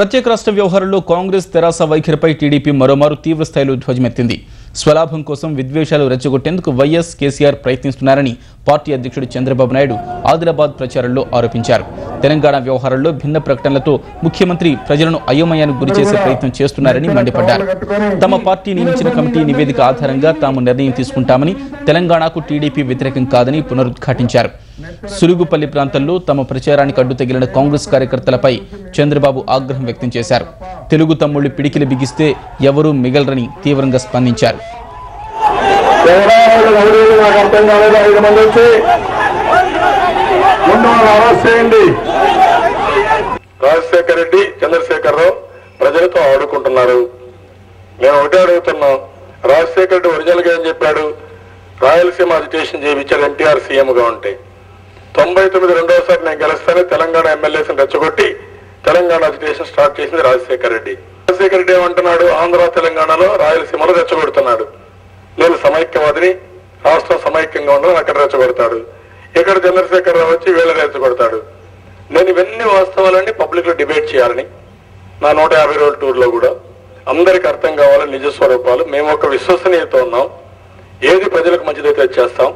ప్రత్యేక రాష్ట్ర వ్యవహారంలో కాంగ్రెస్ తెరాస వైఖరిపై టీడీపీ మరోమారు తీవ్ర స్థాయిలో ధ్వజమెత్తింది. స్వలాభం కోసం విద్వేషాలు రెచ్చగొట్టేందుకు వైఎస్ కేసీఆర్ ప్రయత్నిస్తున్నారని పార్టీ అధ్యక్షుడు చంద్రబాబు నాయుడు ఆదిలాబాద్ ప్రచారంలో ఆరోపించారు. తెలంగాణ వ్యవహారంలో భిన్న ప్రకటనలతో ముఖ్యమంత్రి ప్రజలను అయోమయానికి గురిచేసే ప్రయత్నం చేస్తున్నారని మండిపడ్డారు. తమ పార్టీ నియమించిన కమిటీ నివేదిక ఆధారంగా తాము నిర్ణయం తీసుకుంటామని, తెలంగాణకు టీడీపీ వ్యతిరేకం కాదని పునరుద్ఘాటించారు. సులుగుపల్లి ప్రాంతంలో తమ ప్రచారానికి అడ్డు తగిలిన కాంగ్రెస్ కార్యకర్తలపై చంద్రబాబు ఆగ్రహం వ్యక్తం చేశారు. తెలుగు తమ్ముళ్లు పిడికిలు బిగిస్తే ఎవరూ మిగలరని తీవ్రంగా స్పందించారు. రాజశేఖర రెడ్డి, చంద్రశేఖరరావు ప్రజలతో ఆడుకుంటున్నారు. మేము ఒకటే అడుగుతున్నాం, రాజశేఖర రెడ్డి ఒరిజినల్ గా ఏం చెప్పాడు? రాయలసీమ అజిటేషన్ చేయించాడు ఎన్టీఆర్ సీఎంగా ఉంటే. 99 రెండోసారి నేను గెలుస్తానే తెలంగాణ ఎమ్మెల్యేస్ని రెచ్చగొట్టి తెలంగాణ అజిటేషన్ స్టార్ట్ చేసింది రాజశేఖర రెడ్డి. రాజశేఖర రెడ్డి ఏమంటున్నాడు? ఆంధ్ర తెలంగాణలో రాయలసీమలో రెచ్చగొడుతున్నాడు. నేను సమైక్యవాదిని, రాష్ట్రం సమైక్యంగా ఉండదు, అక్కడ రెచ్చగొడతాడు. ఇక్కడ చంద్రశేఖరరావు వచ్చి వీళ్ళ రెచ్చగొడతాడు. నేను ఇవన్నీ వాస్తవాలన్నీ పబ్లిక్ లో డిబేట్ చేయాలని నా 150 రోజుల టూర్ లో కూడా అందరికి అర్థం కావాలని నిజ స్వరూపాలు. మేము ఒక విశ్వసనీయత ఉన్నాం. ఏది ప్రజలకు మంచిదైతే చేస్తాం.